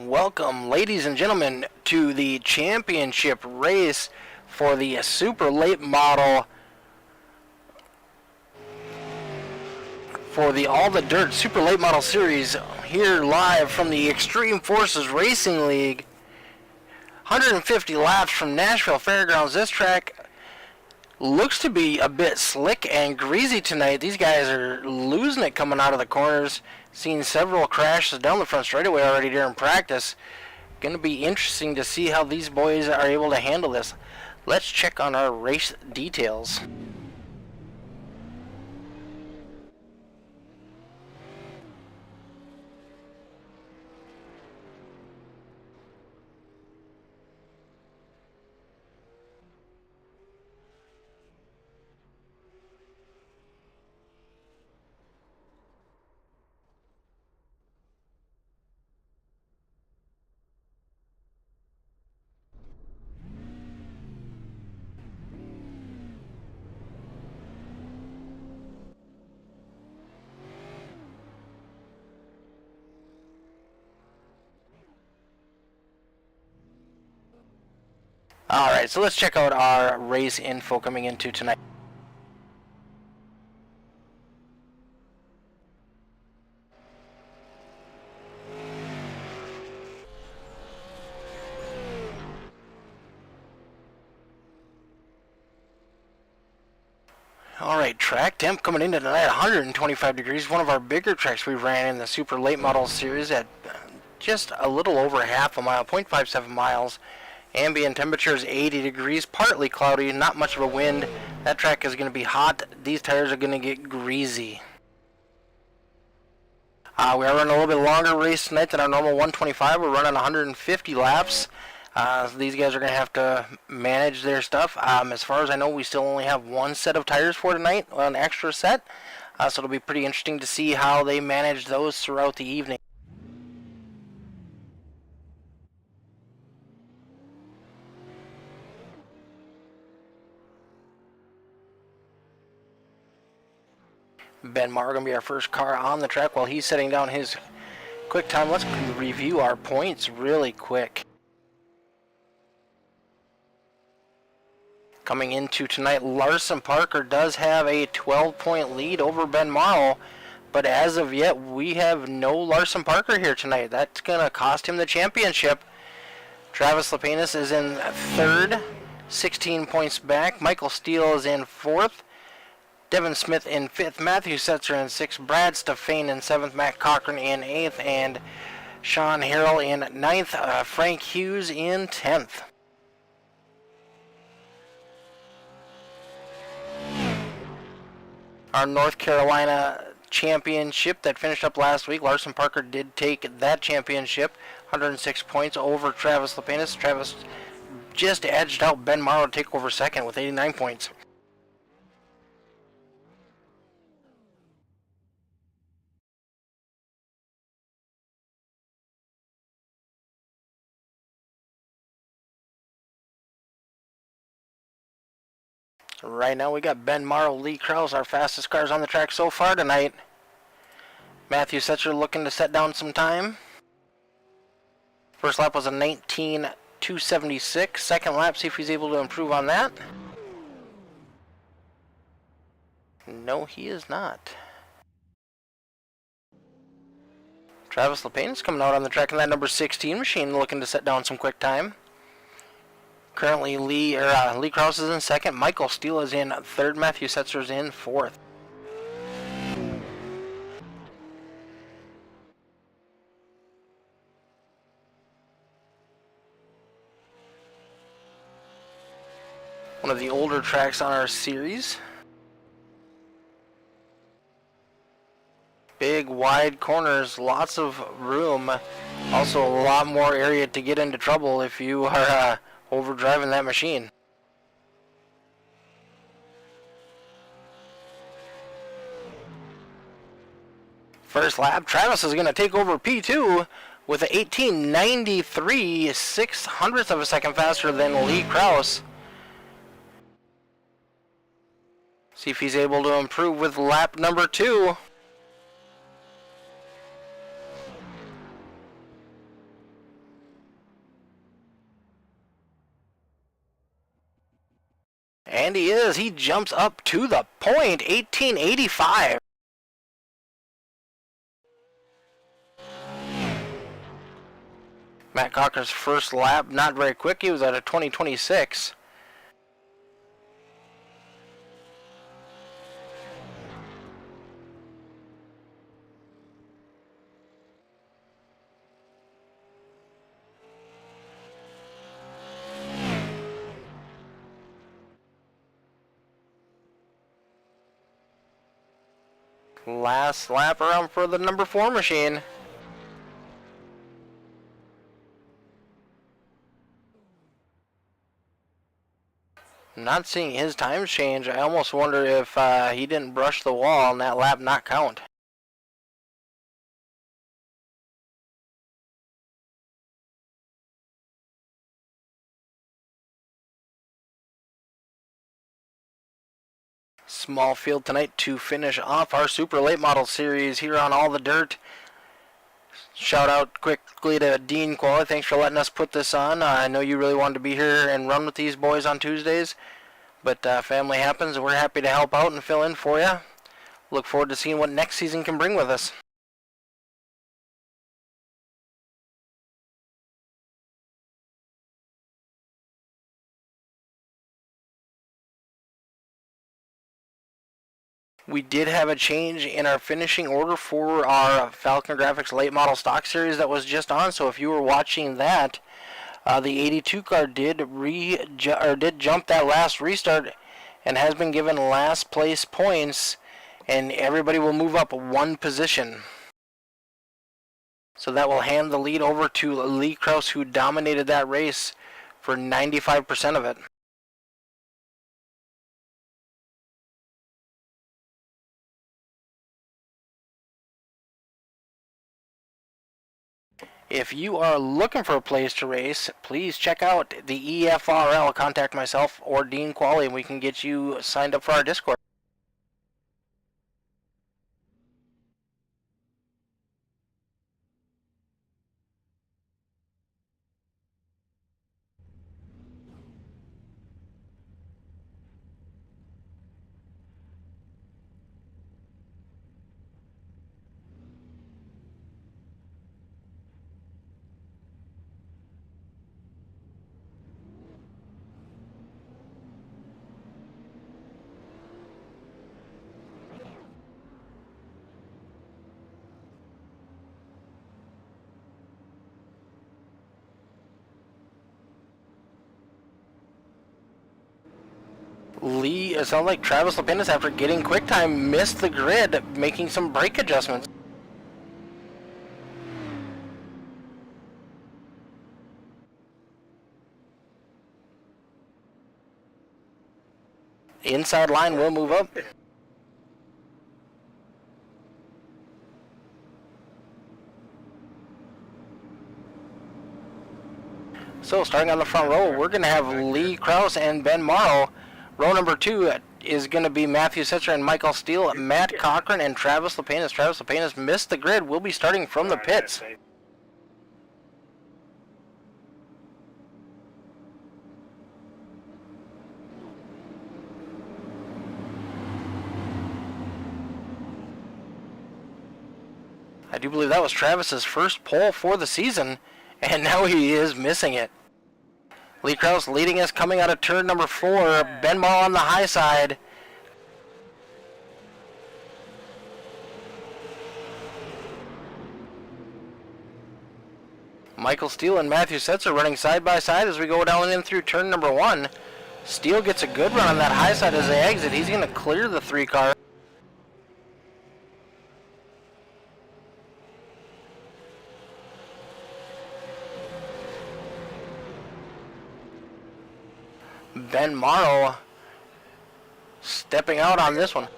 Welcome, ladies and gentlemen, to the championship race for the super late model for the Allthedirt Super Late Model Series, here live from the Extreme Forces Racing League. 150 laps from Nashville Fairgrounds. This track looks to be a bit slick and greasy tonight. These guys are losing it coming out of the corners. Seen several crashes down the front straightaway already during practice. Going to be interesting to see how these boys are able to handle this. Let's check on our race details. Alright, so let's check out our race info coming into tonight. Alright, track temp coming into tonight 125 degrees. One of our bigger tracks we ran in the super late model series at just a little over half a mile, 0.57 miles. Ambient temperature is 80 degrees, partly cloudy, not much of a wind. That track is going to be hot. These tires are going to get greasy. We are running a little bit longer race tonight than our normal 125. We're running 150 laps. So these guys are going to have to manage their stuff. As far as I know, we still only have one set of tires for tonight, an extra set. So it'll be pretty interesting to see how they manage those throughout the evening. Ben Marr going to be our first car on the track while he's setting down his quick time. Let's review our points really quick. Coming into tonight, Larson Parker does have a 12-point lead over Ben Marr, but as of yet, we have no Larson Parker here tonight. That's going to cost him the championship. Travis Lapenis is in third, 16 points back. Michael Steele is in fourth. Devin Smith in 5th, Matthew Setzer in 6th, Brad Stefane in 7th, Matt Cochran in 8th, and Sean Harrell in 9th, Frank Hughes in 10th. Our North Carolina championship that finished up last week, Larson Parker did take that championship, 106 points over Travis Lapenis. Travis just edged out Ben Marr to take over second with 89 points. Right now we got Ben Marr, Lee Krause, our fastest cars on the track so far tonight. Matthew Setzer looking to set down some time. First lap was a 19.276. Second lap, see if he's able to improve on that. No, he is not. Travis Lapenis coming out on the track in that number 16 machine, looking to set down some quick time. Currently, Lee Krause is in second. Michael Steele is in third. Matthew Setzer is in fourth. One of the older tracks on our series. Big, wide corners, lots of room. Also, a lot more area to get into trouble if you are overdriving that machine. First lap, Travis is going to take over P2 with an 18.93, 0.06 of a second faster than Lee Krause. See if he's able to improve with lap number 2. And he is. He jumps up to the point, 1885. Matt Cochran's first lap, not very quick. He was at a 20:26. Last lap around for the number 4 machine. Not seeing his times change. I almost wonder if he didn't brush the wall and that lap not count. Small field tonight to finish off our super late model series here on Allthedirt. Shout out quickly to Dean Qualley. Thanks for letting us put this on. I know you really wanted to be here and run with these boys on Tuesdays, but family happens, and we're happy to help out and fill in for you. Look forward to seeing what next season can bring with us. We did have a change in our finishing order for our FALCONGRAFIX late model stock series that was just on. So if you were watching that, the 82 car did jump that last restart and has been given last place points, and everybody will move up 1 position. So that will hand the lead over to Lee Krause, who dominated that race for 95% of it. If you are looking for a place to race, please check out the EFRL. Contact myself or Dean Qualley, and we can get you signed up for our Discord. Lee, it sounds like Travis Lapinus, after getting quick time, missed the grid, making some brake adjustments. Inside line will move up. So starting on the front row, we're going to have Lee Krause and Ben Morrow. Row number 2 is going to be Matthew Sitzer and Michael Steele, Matt Cochran, and Travis Lapinus. Travis Lapinus missed the grid. We'll be starting from the pits. I do believe that was Travis's first pole for the season, and now he is missing it. Lee Krause leading us coming out of turn number 4. Ben Morrow on the high side. Michael Steele and Matthew Setzer running side by side as we go down in through turn number 1. Steele gets a good run on that high side as they exit. He's going to clear the 3 car. Ben Morrow stepping out on this one.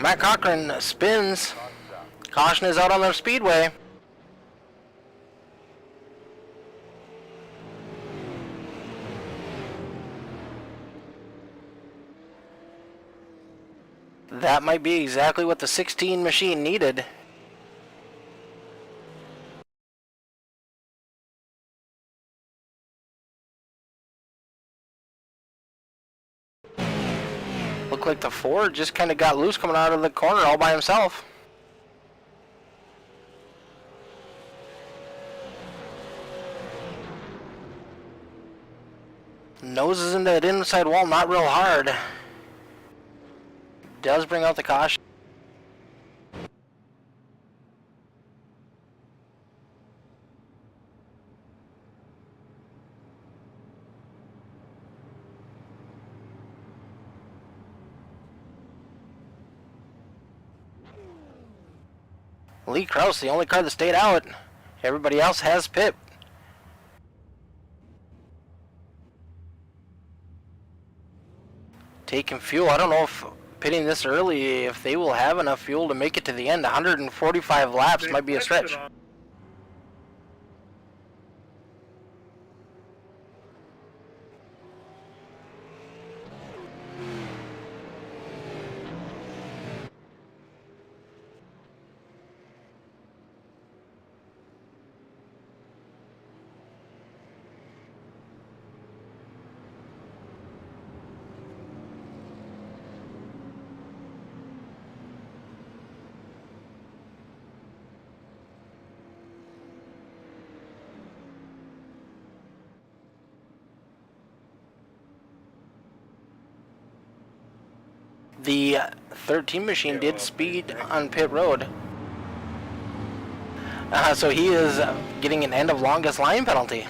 Matt Cochran spins. Caution is out on the speedway. That might be exactly what the 16 machine needed. Looked like the Ford just kind of got loose coming out of the corner all by himself. Noses into that inside wall, not real hard. Does bring out the caution. Lee Krause, the only car that stayed out. Everybody else has pit. Taking fuel. I don't know if pitting this early, if they will have enough fuel to make it to the end. 145 laps might be a stretch. The 13 machine did speed on pit road. So he is getting an end of longest line penalty.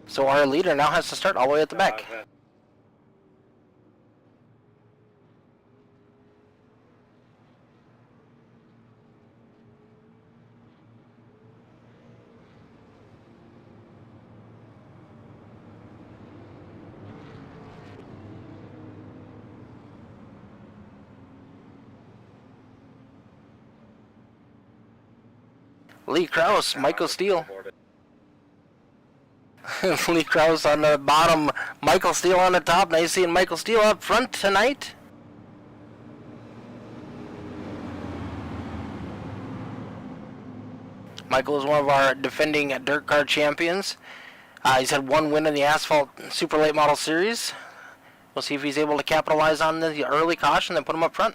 So our leader now has to start all the way at the back. Lee Krause, Michael Steele. Lee Krause on the bottom, Michael Steele on the top. Nice seeing Michael Steele up front tonight. Michael is one of our defending dirt car champions. He's had one win in the Asphalt Super Late Model Series. We'll see if he's able to capitalize on the early caution and put him up front.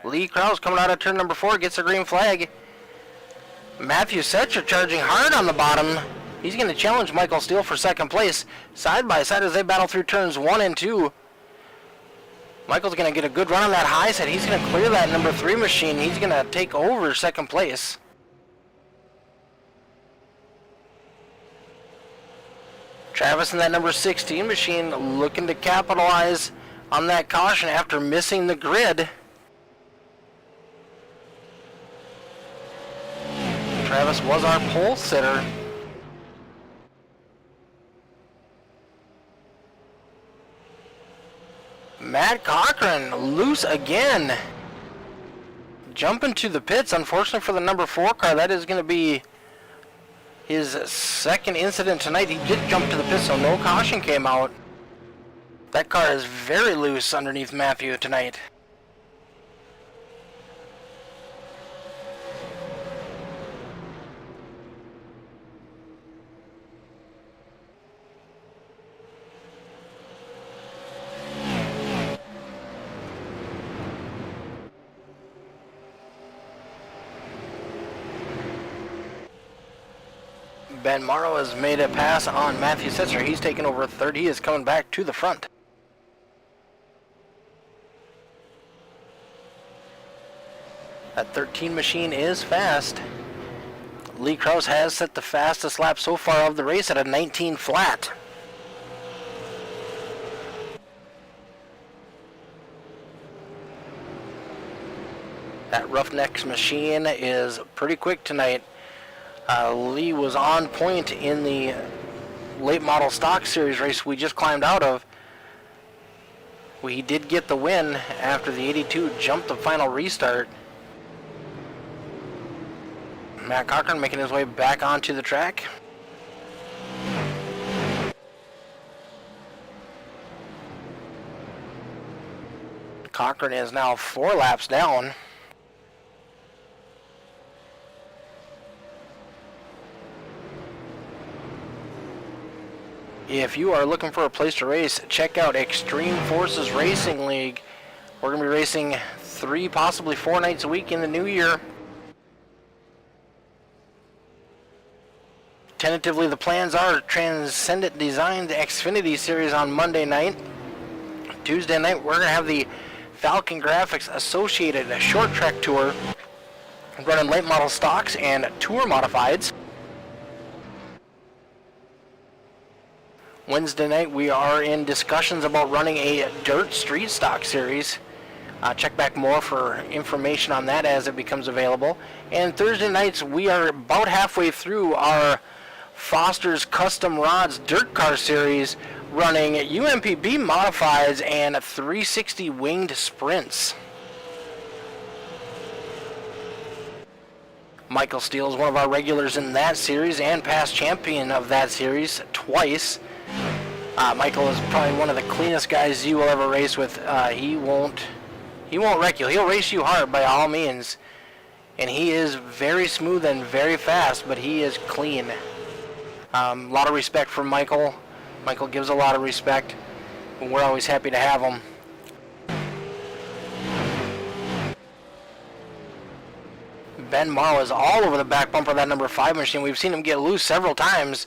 Lee Krause coming out of turn number 4 gets a green flag. Matthew Setcher charging hard on the bottom. He's going to challenge Michael Steele for second place. Side by side as they battle through turns 1 and 2. Michael's going to get a good run on that high side. He's going to clear that number 3 machine. He's going to take over second place. Travis in that number 16 machine looking to capitalize on that caution after missing the grid. Travis was our pole sitter. Matt Cochran loose again. Jumping to the pits. Unfortunately for the number 4 car, that is going to be his second incident tonight. He did jump to the pits, so no caution came out. That car is very loose underneath Matthew tonight. Ben Morrow has made a pass on Matthew Setzer. He's taken over third. He is coming back to the front. That 13 machine is fast. Lee Krause has set the fastest lap so far of the race at a 19 flat. That Roughnecks machine is pretty quick tonight. Lee was on point in the late model stock series race we just climbed out of. We did get the win after the 82 jumped the final restart. Matt Cochran making his way back onto the track. Cochran is now 4 laps down. If you are looking for a place to race, check out Extreme Forces Racing League. We're going to be racing 3, possibly 4 nights a week in the new year. Tentatively, the plans are Transcendent Design, the Xfinity Series on Monday night. Tuesday night, we're going to have the FALCONGRAFIX Associated Short Track Tour, running late model stocks and tour modifieds. Wednesday night, we are in discussions about running a dirt street stock series. Check back more for information on that as it becomes available. And Thursday nights, we are about halfway through our Foster's Custom Rods Dirt Car Series, running UMPB modifieds and 360 winged sprints. Michael Steele is one of our regulars in that series and past champion of that series twice. Michael is probably one of the cleanest guys you will ever race with. He won't wreck you. He'll race you hard by all means. And he is very smooth and very fast, but he is clean. A lot of respect for Michael. Michael gives a lot of respect. And we're always happy to have him. Ben Morrow is all over the back bumper of that number 5 machine. We've seen him get loose several times,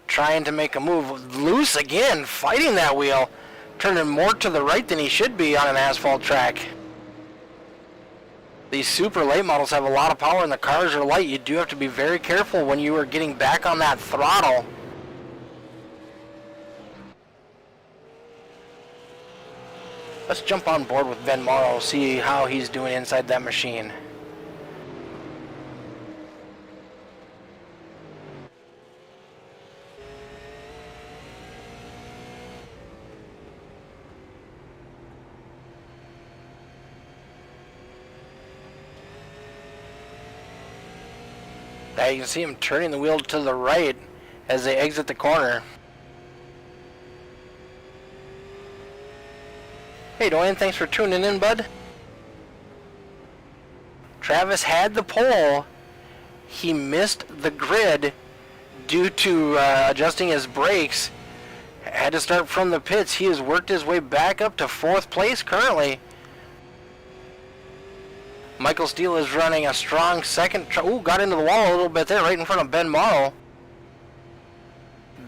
trying to make a move. Loose again, fighting that wheel, turning more to the right than he should be on an asphalt track. These super late models have a lot of power and the cars are light. You do have to be very careful when you are getting back on that throttle. Let's jump on board with Ben Morrow, see how he's doing inside that machine. Now you can see him turning the wheel to the right as they exit the corner. Hey Dwayne, thanks for tuning in, bud. Travis had the pole. He missed the grid due to adjusting his brakes. Had to start from the pits. He has worked his way back up to 4th place currently. Michael Steele is running a strong second. Got into the wall a little bit there, right in front of Ben Morrow.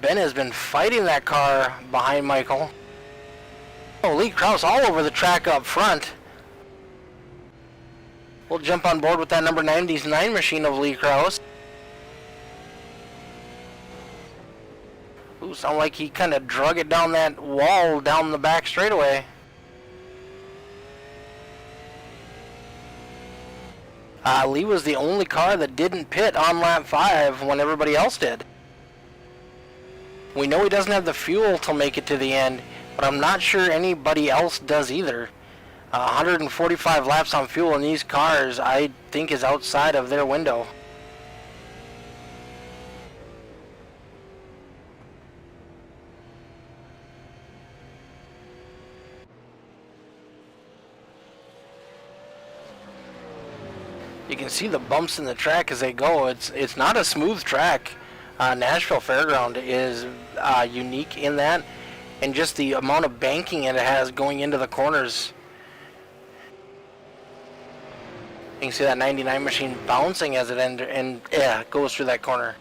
Ben has been fighting that car behind Michael. Oh, Lee Krause all over the track up front. We'll jump on board with that number 99 machine of Lee Krause. Ooh, sound like he kind of drug it down that wall down the back straightaway. Lee was the only car that didn't pit on lap 5 when everybody else did. We know he doesn't have the fuel to make it to the end, but I'm not sure anybody else does either. 145 laps on fuel in these cars, I think, is outside of their window. You can see the bumps in the track as they go. It's not a smooth track. Nashville Fairground is unique in that, and just the amount of banking it has going into the corners. You can see that 99 machine bouncing as it goes through that corner.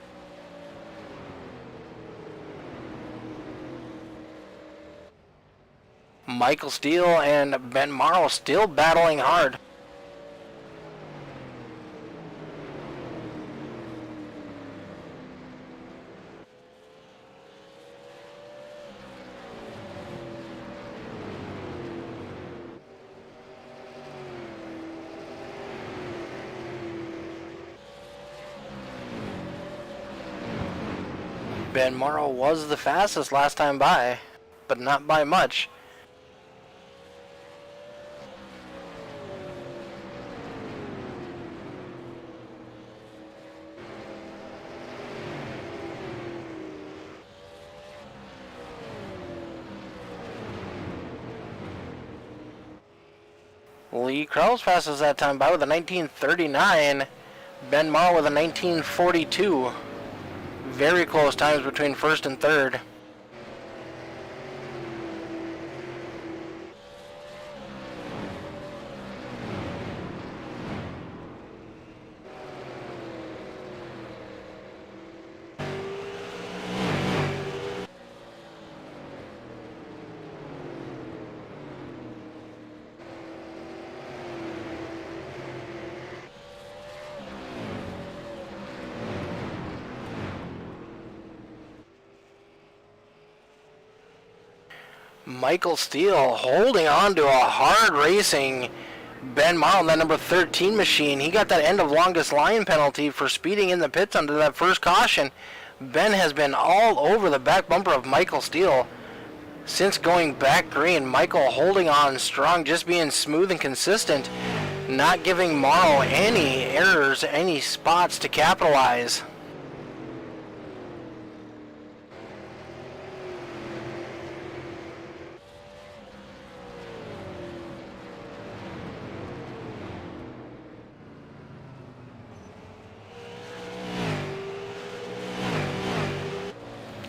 Michael Steele and Ben Morrow still battling hard. Ben Morrow was the fastest last time by, but not by much. Lee Krause passes that time by with a 1939. Ben Morrow with a 1942. Very close times between first and third. Michael Steele holding on to a hard racing Ben Morrow, that number 13 machine. He got that end of longest line penalty for speeding in the pits under that first caution. Ben has been all over the back bumper of Michael Steele since going back green. Michael holding on strong, just being smooth and consistent, not giving Morrow any errors, any spots to capitalize.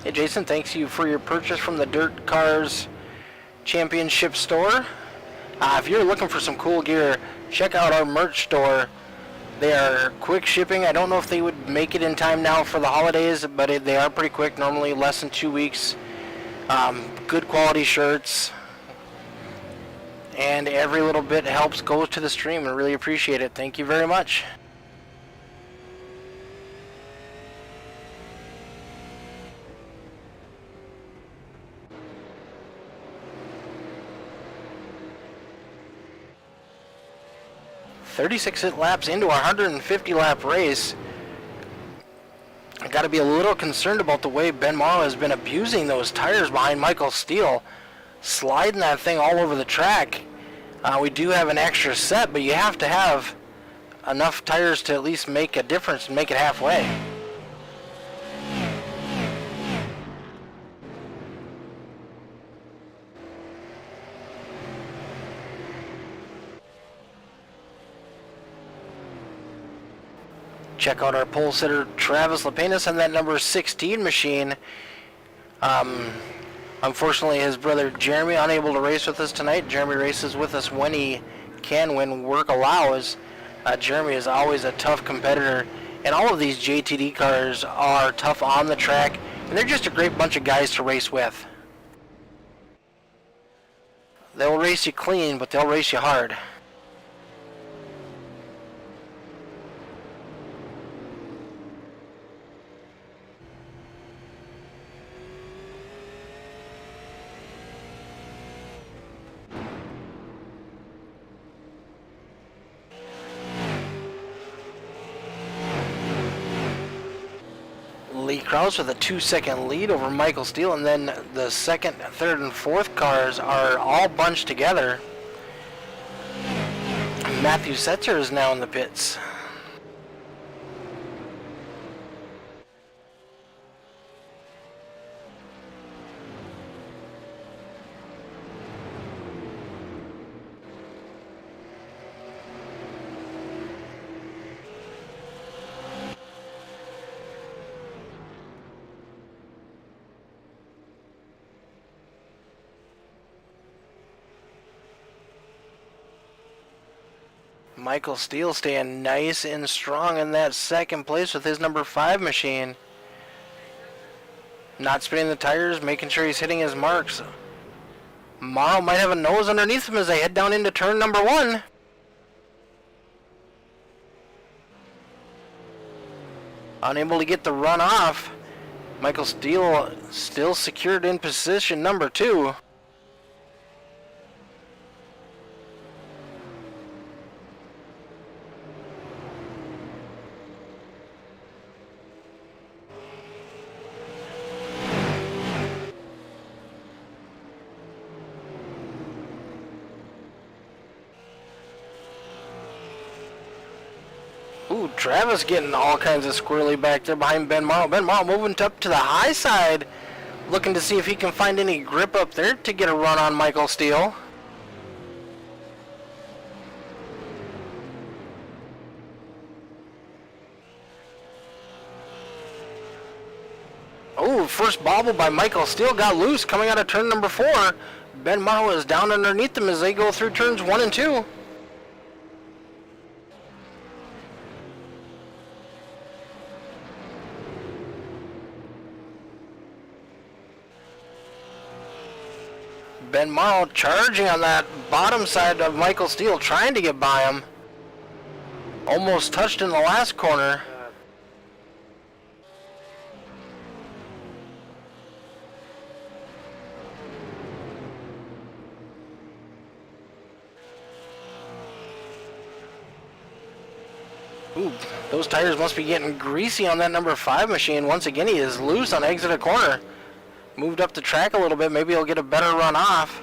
Hey Jason, thanks you for your purchase from the Dirt Cars Championship store. If you're looking for some cool gear, check out our merch store. They are quick shipping. I don't know if they would make it in time now for the holidays, but they are pretty quick, normally less than 2 weeks. Good quality shirts. And every little bit helps go to the stream. I really appreciate it. Thank you very much. .36 laps into a 150 lap race. I got to be a little concerned about the way Ben Morrow has been abusing those tires behind Michael Steele, sliding that thing all over the track. We do have an extra set, but you have to have enough tires to at least make a difference and make it halfway. Check out our pole sitter Travis Lepenis and that number 16 machine. Unfortunately, his brother Jeremy unable to race with us tonight. Jeremy races with us when he can, when work allows. Jeremy is always a tough competitor, and all of these JTD cars are tough on the track, and they're just a great bunch of guys to race with. They'll race you clean, but they'll race you hard. Lee Krause with a 2-second lead over Michael Steele, and then the second, third, and fourth cars are all bunched together. Matthew Setzer is now in the pits. Michael Steele staying nice and strong in that second place with his number 5 machine. Not spinning the tires, making sure he's hitting his marks. Morrow might have a nose underneath him as they head down into turn number 1. Unable to get the run off. Michael Steele still secured in position number 2. Ooh, Travis getting all kinds of squirrely back there behind Ben Morrow. Ben Morrow moving up to the high side, looking to see if he can find any grip up there to get a run on Michael Steele. Oh, first bobble by Michael Steele got loose coming out of turn number 4. Ben Morrow is down underneath them as they go through turns 1 and 2. Ben Morrow charging on that bottom side of Michael Steele, trying to get by him. Almost touched in the last corner. Ooh, those tires must be getting greasy on that number 5 machine. Once again, he is loose on exit a corner. Moved up the track a little bit. Maybe he'll get a better run off.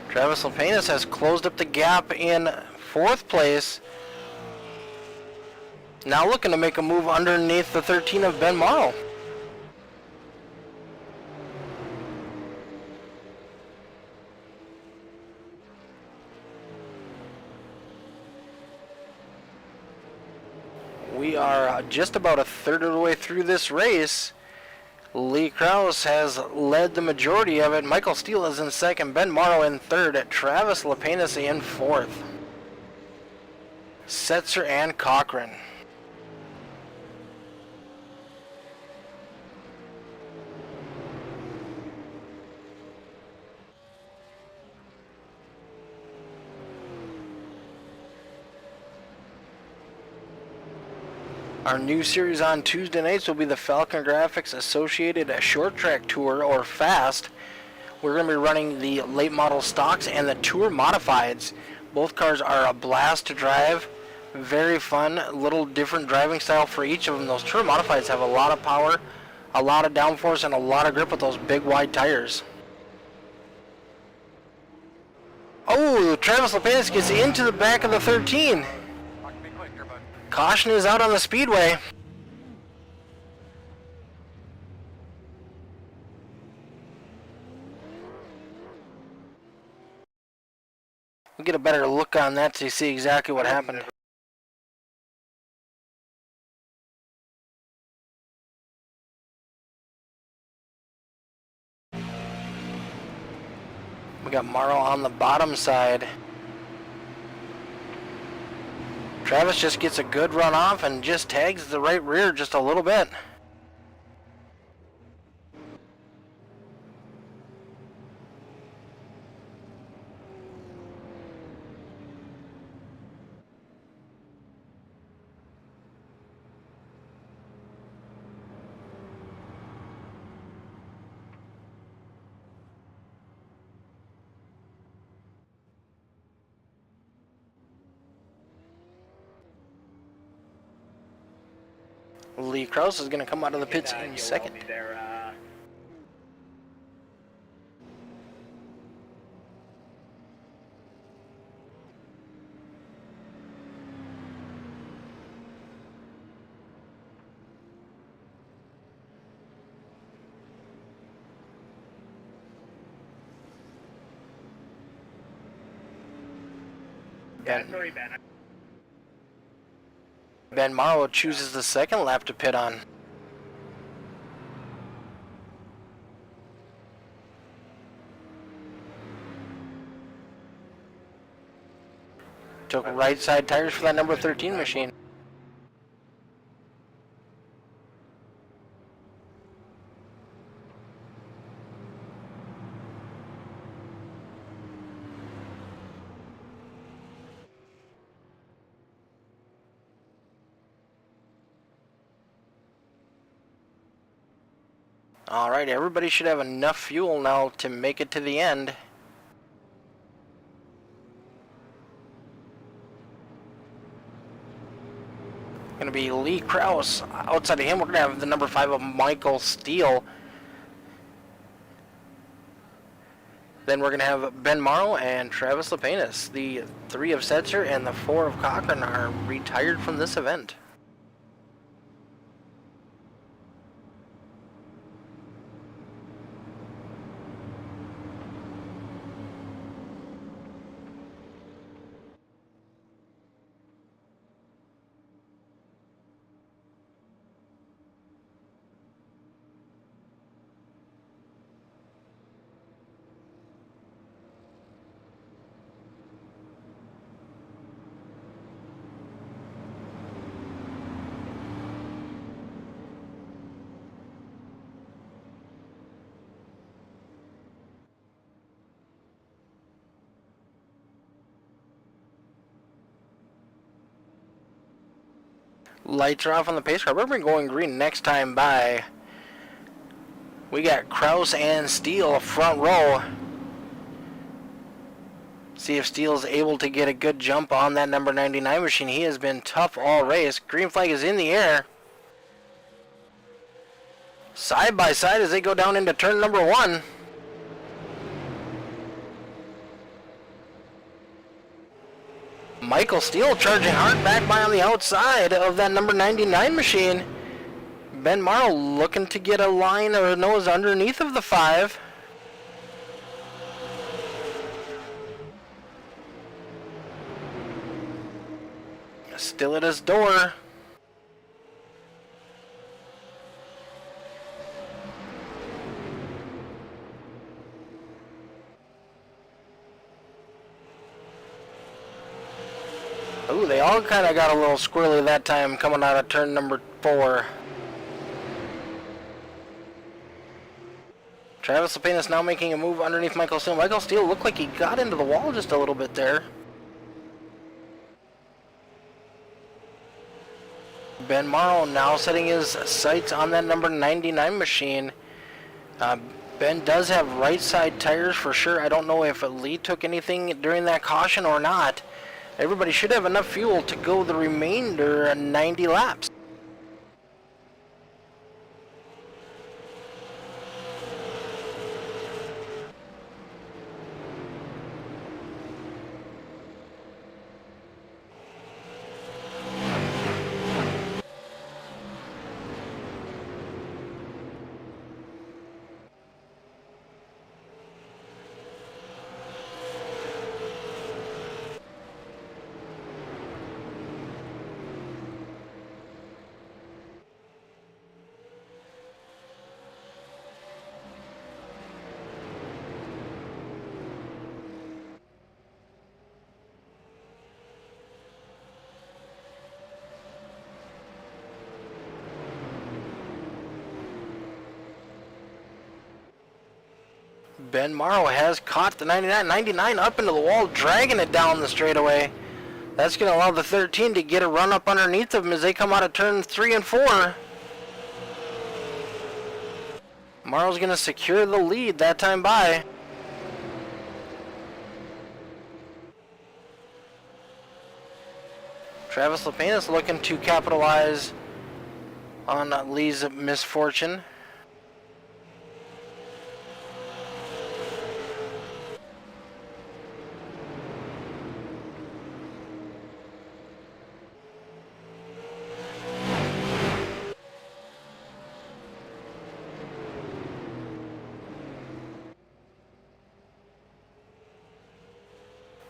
Travis Lepenis has closed up the gap in 4th place. Now looking to make a move underneath the 13 of Ben Morrow. We are just about a third of the way through this race. Lee Krause has led the majority of it. Michael Steele is in 2nd, Ben Morrow in 3rd, Travis Lepenis in 4th. Setzer and Cochran. Our new series on Tuesday nights will be the FALCONGRAFIX Associated Short Track Tour, or FAST. We're going to be running the late model stocks and the tour modifieds. Both cars are a blast to drive. Very fun, a little different driving style for each of them. Those tour modifieds have a lot of power, a lot of downforce, and a lot of grip with those big wide tires. Oh, Travis Lepenis gets into the back of the 13. Caution is out on the speedway. We'll get a better look on that to see exactly what happened. We got Morrow on the bottom side. Travis just gets a good run off and just tags the right rear just a little bit. Lee Krause is going to come out of the pits in 2nd. Ben Morrow chooses the 2nd lap to pit on. Took right side tires for that number 13 machine. Alright, everybody should have enough fuel now to make it to the end. Going to be Lee Krause. Outside of him, we're going to have the number 5 of Michael Steele. Then we're going to have Ben Morrow and Travis Lepenis. The 3 of Setzer and the 4 of Cochran are retired from this event. Lights are off on the pace car. We're going green next time by. We got Kraus and Steele front row. See if Steele's able to get a good jump on that number 99 machine. He has been tough all race. Green flag is in the air. Side by side as they go down into turn number 1. Michael Steele charging hard back by on the outside of that number 99 machine. Ben Morrow looking to get a line or a nose underneath of the 5. Still at his door. Ooh, they all kind of got a little squirrely that time coming out of turn number 4. Travis Lapena now making a move underneath Michael Steele. Michael Steele looked like he got into the wall just a little bit there. Ben Morrow now setting his sights on that number 99 machine. Ben does have right side tires for sure. I don't know if Lee took anything during that caution or not. Everybody should have enough fuel to go the remainder 90 laps. Ben Morrow has caught the 99. 99 up into the wall, dragging it down the straightaway. That's going to allow the 13 to get a run up underneath of them as they come out of turn 3 and 4. Morrow's going to secure the lead that time by. Travis Lapena looking to capitalize on Lee's misfortune.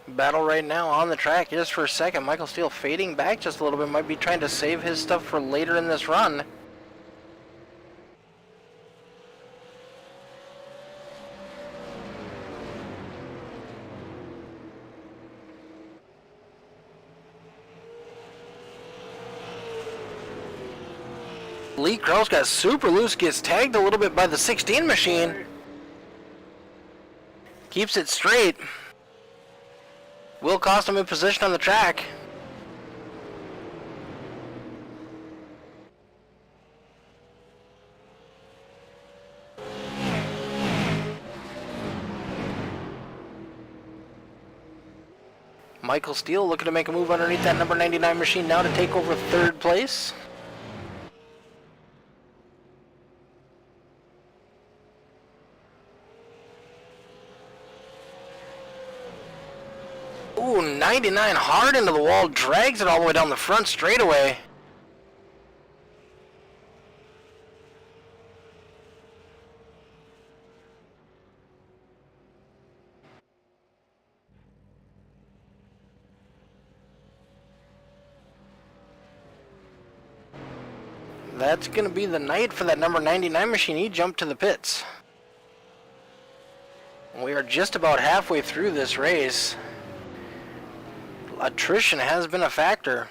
Battle right now on the track just for a second. Michael Steele fading back just a little bit. Might be trying to save his stuff for later in this run. Lee Krause got super loose, gets tagged a little bit by the 16 machine. Keeps it straight. Will cost him a position on the track. Michael Steele looking to make a move underneath that number 99 machine now to take over 3rd place. Ooh, 99 hard into the wall, drags it all the way down the front straightaway. That's going to be the night for that number 99 machine. He jumped to the pits. We are just about halfway through this race. Attrition has been a factor.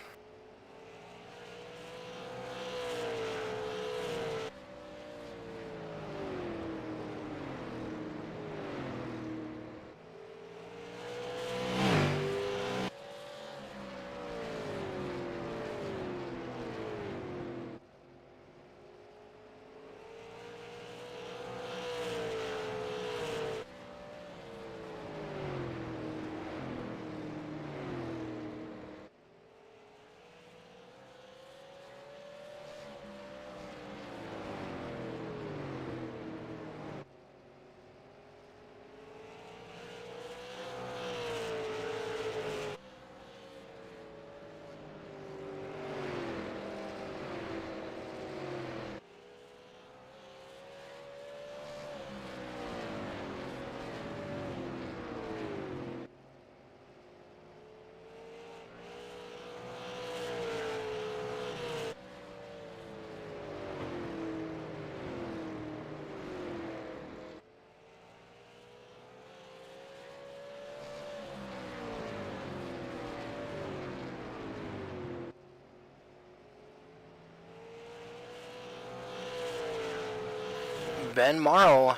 Ben Morrow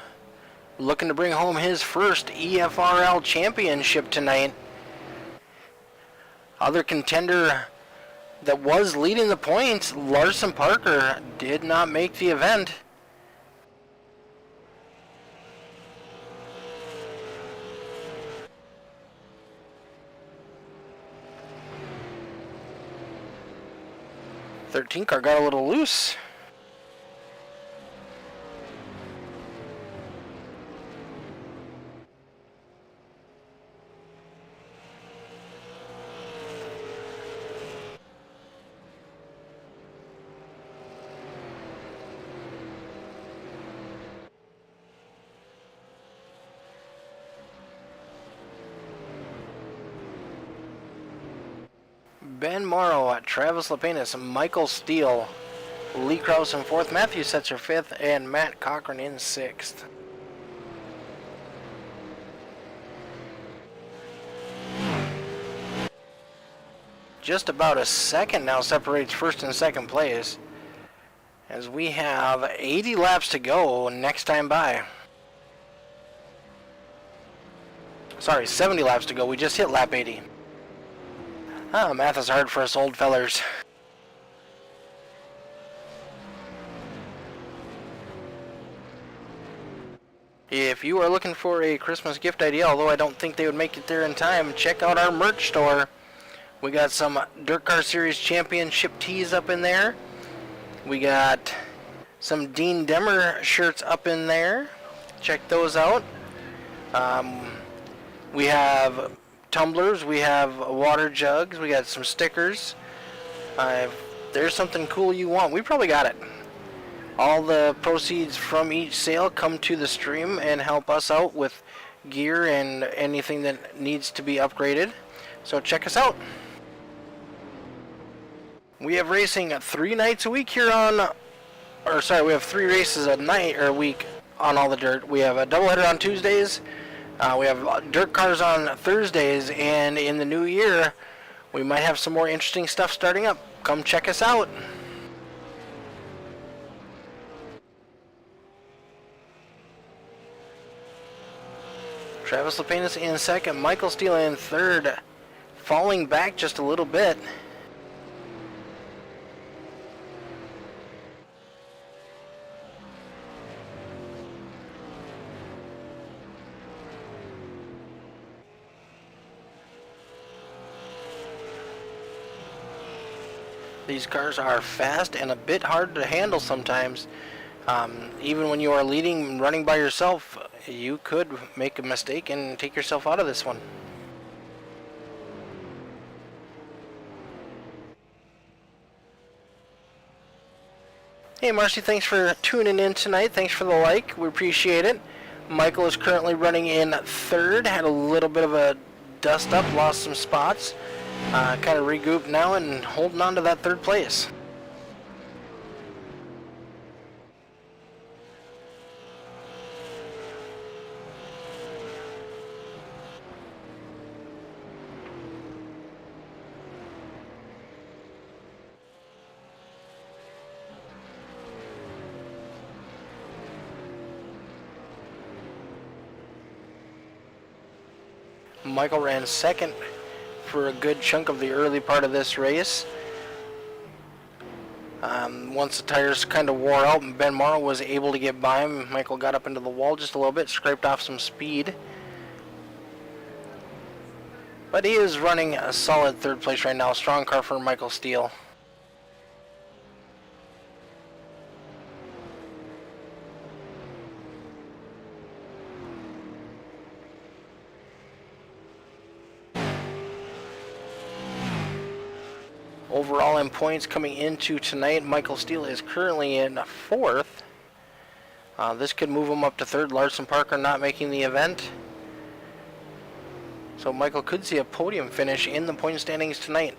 looking to bring home his first EFRL championship tonight. Other contender that was leading the points, Larson Parker, did not make the event. '13 car got a little loose. Ben Morrow at Travis Lepenis, Michael Steele, Lee Krause in 4th, Matthew Setzer 5th, and Matt Cochran in 6th. Just about a second now separates 1st and 2nd place, as we have 80 laps to go next time by. Sorry, 70 laps to go. We just hit lap 80. Math is hard for us old fellers. If you are looking for a Christmas gift idea, although I don't think they would make it there in time, check out our merch store. We got some Dirt Car Series Championship tees up in there. We got some Dean Demmer shirts up in there. Check those out. We have tumblers, we have water jugs, we got some stickers. If there's something cool you want, we probably got it. All the proceeds from each sale come to the stream and help us out with gear and anything that needs to be upgraded. So check us out. We have racing 3 nights a week here on, we have 3 races a night or a week on All the Dirt. We have a doubleheader on Tuesdays. We have dirt cars on Thursdays, and in the new year, we might have some more interesting stuff starting up. Come check us out. Travis Lepenis in 2nd, Michael Steele in 3rd, falling back just a little bit. These cars are fast and a bit hard to handle sometimes. Even when you are leading and running by yourself, you could make a mistake and take yourself out of this one. Hey Marcy, thanks for tuning in tonight. Thanks for the like. We appreciate it. Michael is currently running in 3rd. Had a little bit of a dust up, lost some spots. Kind of regrouped now and holding on to that 3rd place. Michael ran 2nd for a good chunk of the early part of this race. Once the tires kind of wore out and Ben Morrow was able to get by him, Michael got up into the wall just a little bit, scraped off some speed. But he is running a solid 3rd place right now. Strong car for Michael Steele. Overall in points coming into tonight, Michael Steele is currently in 4th. This could move him up to 3rd. Larson Parker not making the event. So Michael could see a podium finish in the point standings tonight.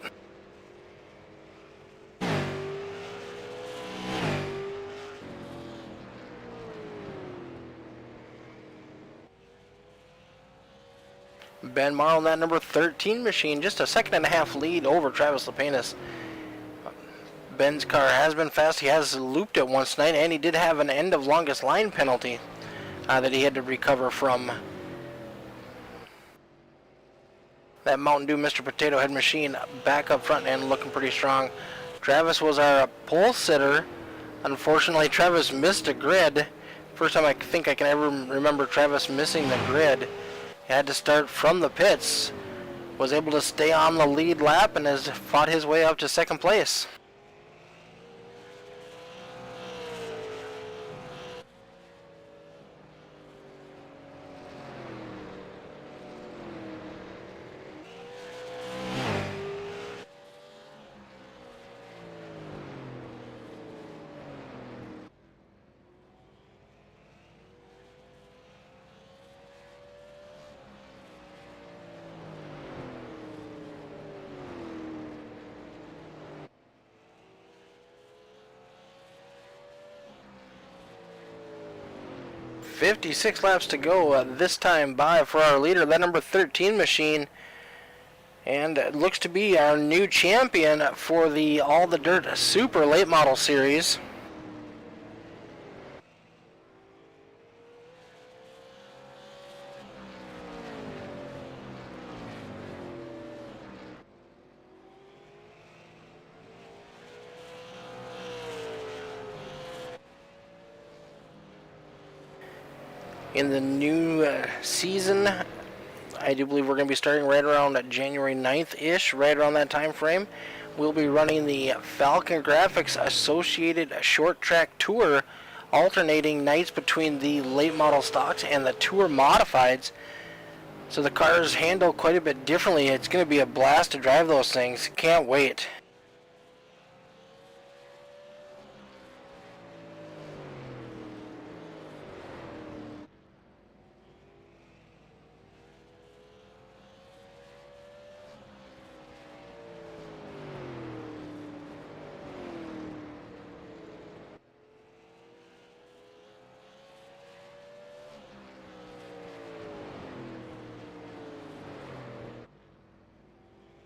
Ben Morrow in that number 13 machine, just a 1.5 second lead over Travis Lepenis. Ben's car has been fast. He has looped it once tonight, and he did have an end of longest line penalty that he had to recover from. That Mountain Dew Mr. Potato Head machine back up front and looking pretty strong. Travis was our pole sitter. Unfortunately, Travis missed a grid. First time I think I can ever remember Travis missing the grid. He had to start from the pits. Was able to stay on the lead lap and has fought his way up to second place. .56 laps to go this time by for our leader, that number 13 machine, and it looks to be our new champion for the Allthedirt Super Late Model Series. In the new season, I do believe we're going to be starting right around January 9th-ish, right around that time frame. We'll be running the FALCONGRAFIX Associated Short Track Tour, alternating nights between the late model stocks and the Tour Modifieds. So the cars handle quite a bit differently. It's going to be a blast to drive those things. Can't wait.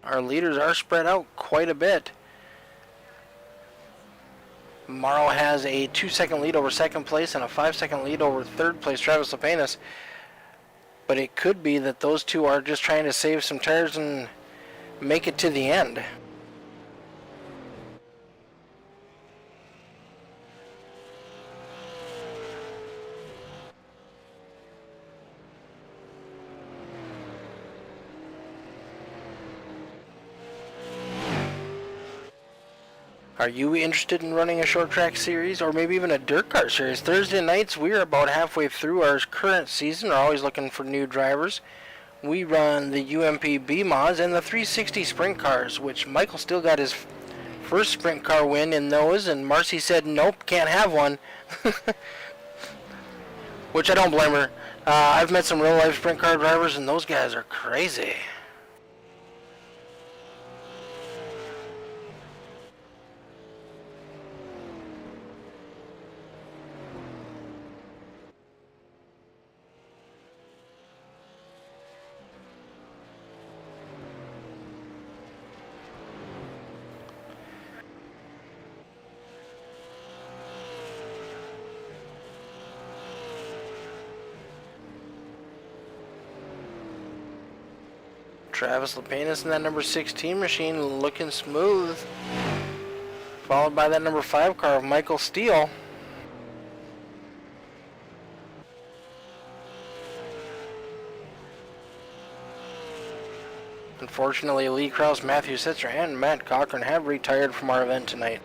Our leaders are spread out quite a bit. Morrow has a 2-second lead over second place and a 5-second lead over third place Travis Lepanis. But it could be that those two are just trying to save some tires and make it to the end. Are you interested in running a short track series or maybe even a dirt car series? Thursday nights, we are about halfway through our current season. We're always looking for new drivers. We run the UMP B mods and the 360 sprint cars, which Michael still got his first sprint car win in those, and Marcy said, nope, can't have one. Which I don't blame her. I've met some real life sprint car drivers, and those guys are crazy. Travis Lepanis in that number 16 machine looking smooth. Followed by that number 5 car of Michael Steele. Unfortunately, Lee Krause, Matthew Sitzer, and Matt Cochran have retired from our event tonight.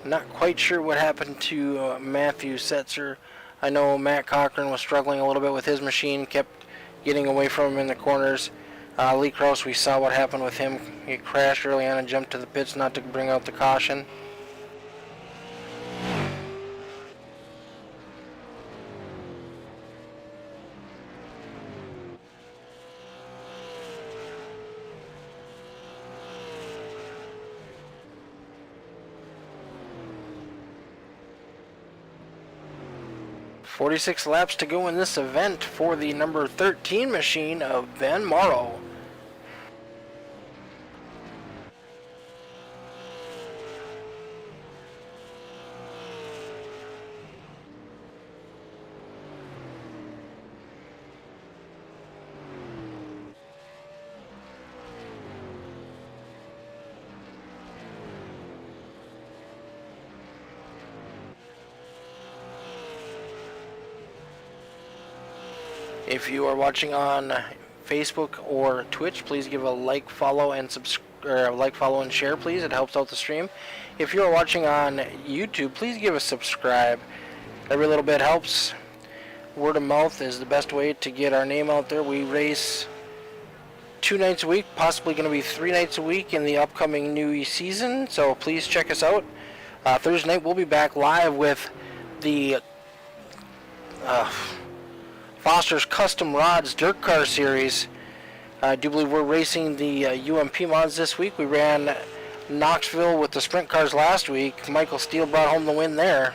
Not quite sure what happened to Matthew Setzer. I know Matt Cochran was struggling a little bit with his machine, kept getting away from him in the corners. Lee Krause, we saw what happened with him. He crashed early on and jumped to the pits not to bring out the caution. 46 laps to go in this event for the number 13 machine of Ben Morrow. If you are watching on Facebook or Twitch, please give a like, follow, and share, please. It helps out the stream. If you are watching on YouTube, please give a subscribe. Every little bit helps. Word of mouth is the best way to get our name out there. We race 2 nights a week, possibly going to be 3 nights a week in the upcoming new season. So please check us out. Thursday night we'll be back live with the Foster's Custom Rods Dirt Car Series. I do believe we're racing the UMP mods this week. We ran Knoxville with the sprint cars last week. Michael Steele brought home the win there.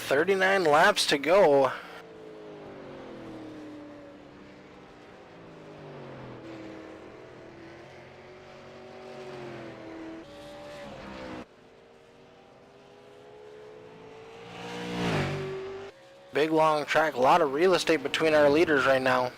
"39 laps to go." Big long track, a lot of real estate between our leaders right now.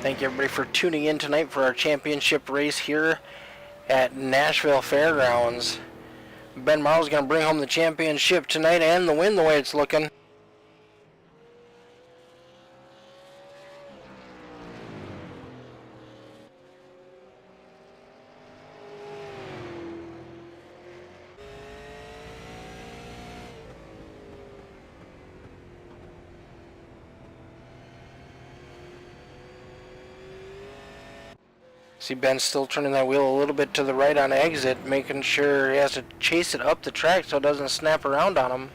Thank you everybody for tuning in tonight for our championship race here at Nashville Fairgrounds. Ben Morrow's going to bring home the championship tonight and the win the way it's looking. See Ben still turning that wheel a little bit to the right on exit, making sure he has to chase it up the track so it doesn't snap around on him.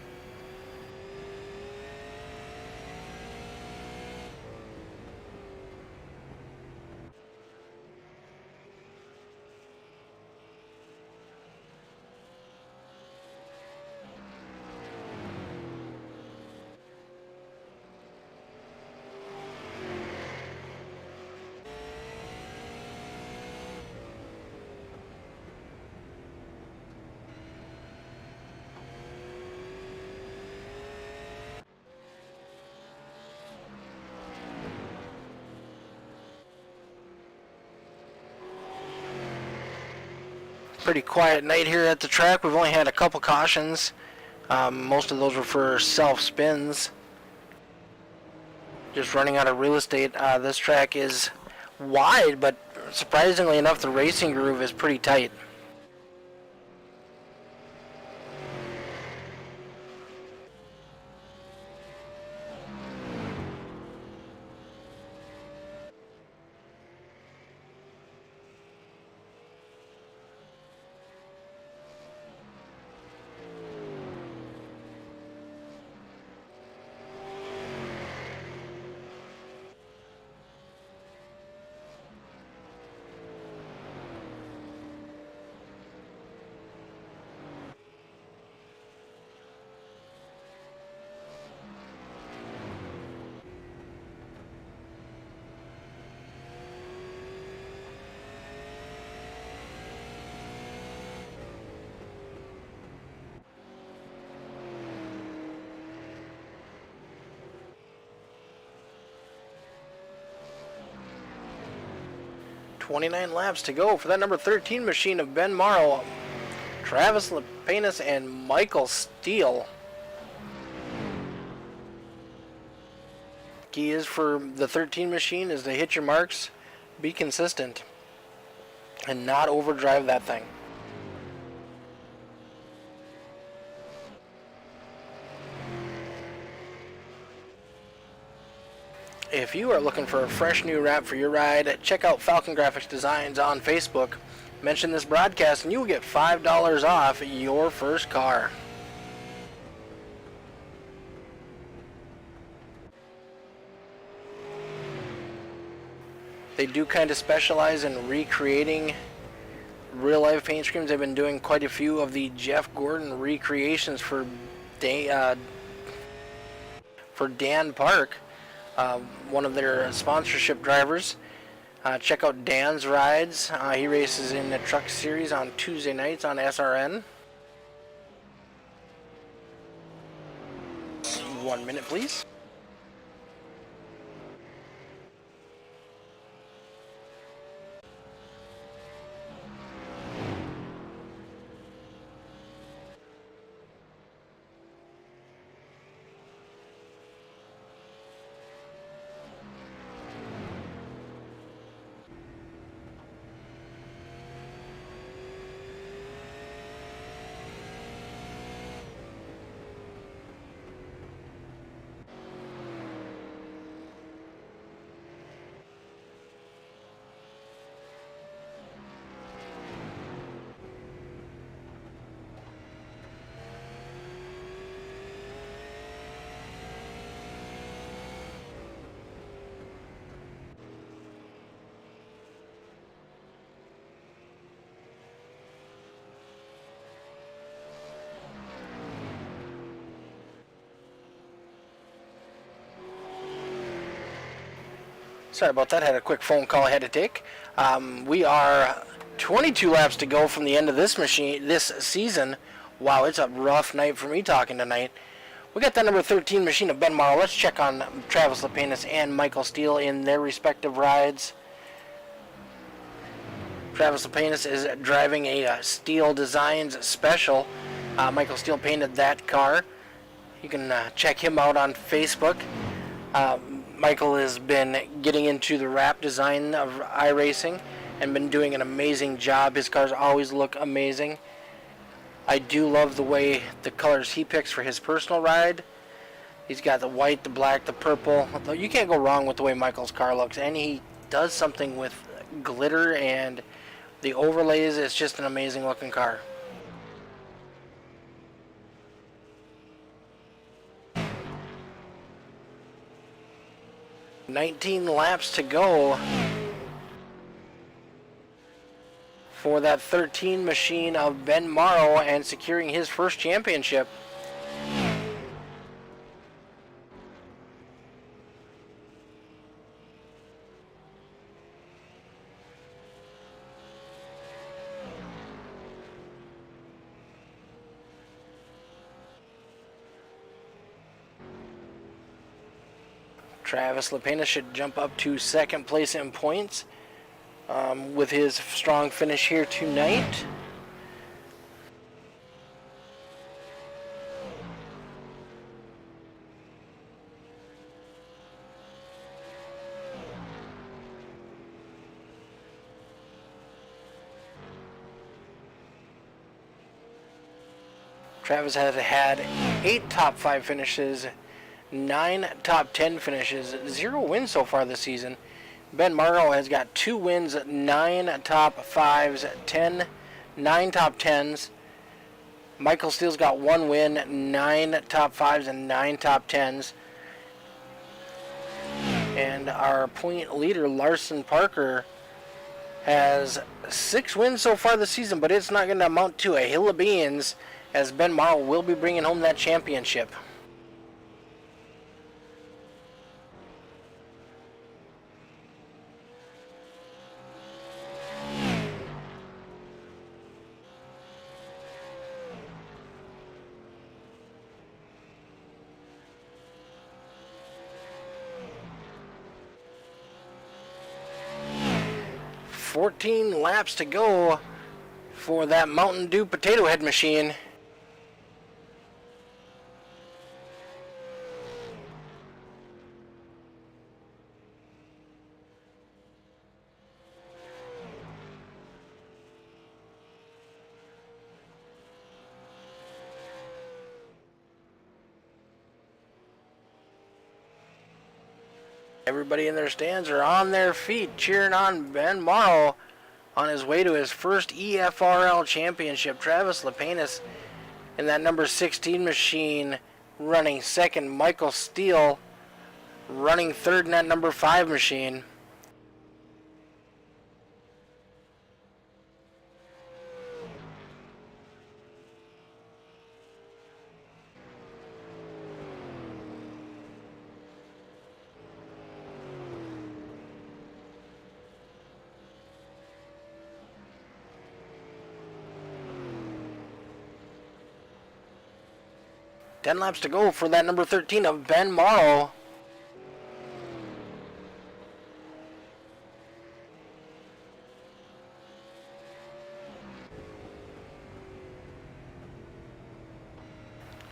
Pretty quiet night here at the track. We've only had a couple cautions. Most of those were for self spins. Just running out of real estate. This track is wide, but surprisingly enough, the racing groove is pretty tight. "29 laps to go for that number 13 machine of Ben Morrow. Travis Lepenis and Michael Steele. Key is for the 13 machine is to hit your marks, be consistent, and not overdrive that thing. If you are looking for a fresh new wrap for your ride, check out FALCONGRAFIX Designs on Facebook. Mention this broadcast and you will get $5 off your first car. They do kind of specialize in recreating real-life paint schemes. They've been doing quite a few of the Jeff Gordon recreations for Dan Park, one of their sponsorship drivers. Check out Dan's rides. He races in the Truck Series on Tuesday nights on SRN. 1 minute, please. Sorry about that. I had a quick phone call I had to take. We are 22 laps to go from the end of this season. Wow, it's a rough night for me talking tonight. We got that number 13 machine of Ben Morrow. Let's check on Travis Lepenis and Michael Steele in their respective rides. Travis Lepenis is driving a Steele Designs Special. Michael Steele painted that car. You can check him out on Facebook. Michael has been getting into the wrap design of iRacing and been doing an amazing job. His cars always look amazing. I do love the way the colors he picks for his personal ride. He's got the white, the black, the purple. You can't go wrong with the way Michael's car looks. And he does something with glitter and the overlays. It's just an amazing looking car. $19 laps to go for that 13 machine of Ben Morrow and securing his first championship. Travis Lepenis should jump up to second place in points with his strong finish here tonight. Travis has had 8 top 5 finishes, 9 top 10 finishes, 0 wins so far this season. Ben Morrow has got 2 wins, 9 top 5s, 9 top 10s. Michael Steele's got 1 win, 9 top 5s, and 9 top 10s. And our point leader, Larson Parker, has 6 wins so far this season, but it's not going to amount to a hill of beans, as Ben Morrow will be bringing home that championship. $14 laps to go for that Mountain Dew potato head machine. Everybody in their stands are on their feet cheering on Ben Morrow on his way to his first EFRL championship. Travis Lepenis in that number 16 machine running second. Michael Steele running third in that number 5 machine. Ten laps to go for that number 13 of Ben Morrow.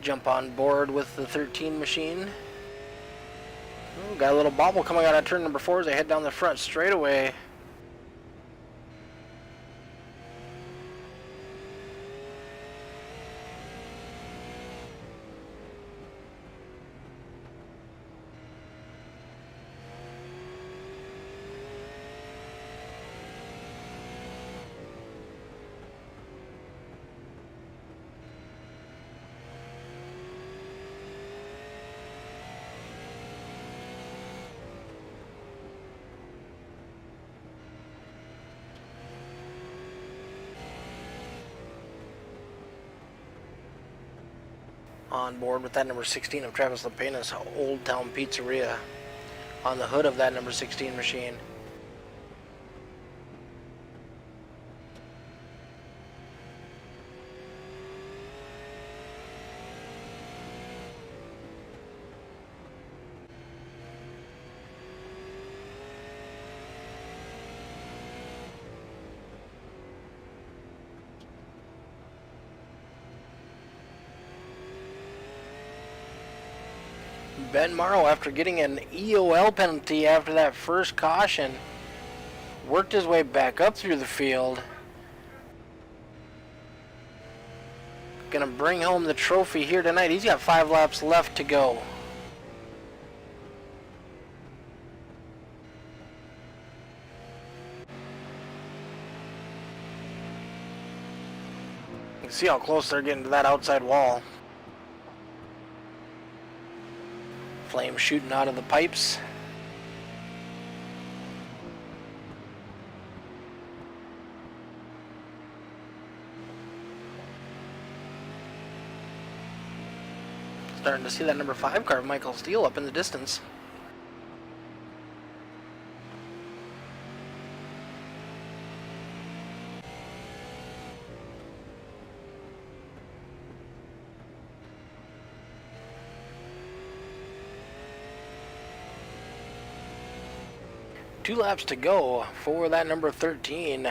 Jump on board with the 13 machine. Ooh, got a little bobble coming out of turn number 4 as they head down the front straightaway. On board with that number 16 of Travis Lepenis, Old Town Pizzeria on the hood of that number 16 machine. Ben Morrow, after getting an EOL penalty after that first caution, worked his way back up through the field. Gonna bring home the trophy here tonight. He's got 5 laps left to go. You can see how close they're getting to that outside wall. Flame shooting out of the pipes. Starting to see that number 5 car, Michael Steele, up in the distance. Two laps to go for that number 13.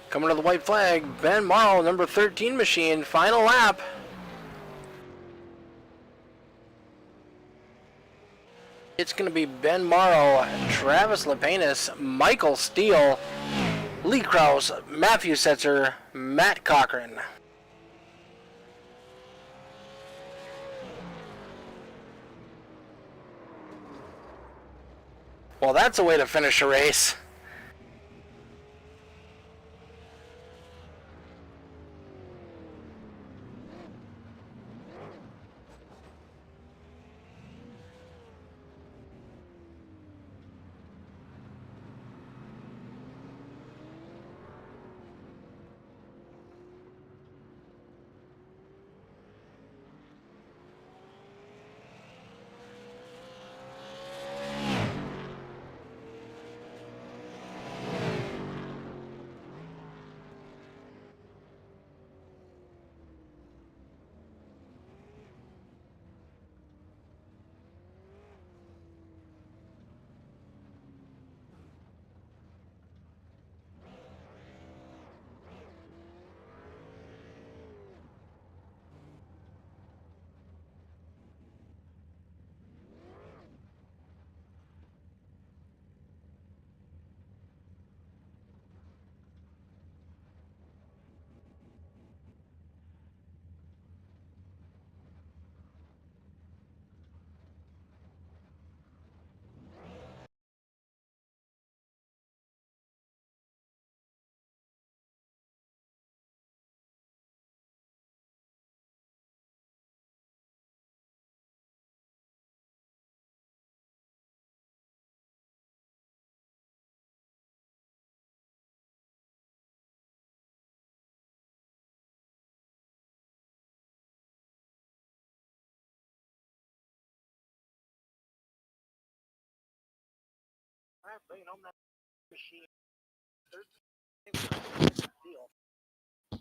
Coming to the white flag, Ben Morrow, number 13 machine, final lap. It's going to be Ben Morrow, Travis Lepenis, Michael Steele, Lee Krause, Matthew Setzer, Matt Cochran. Well, that's a way to finish a race.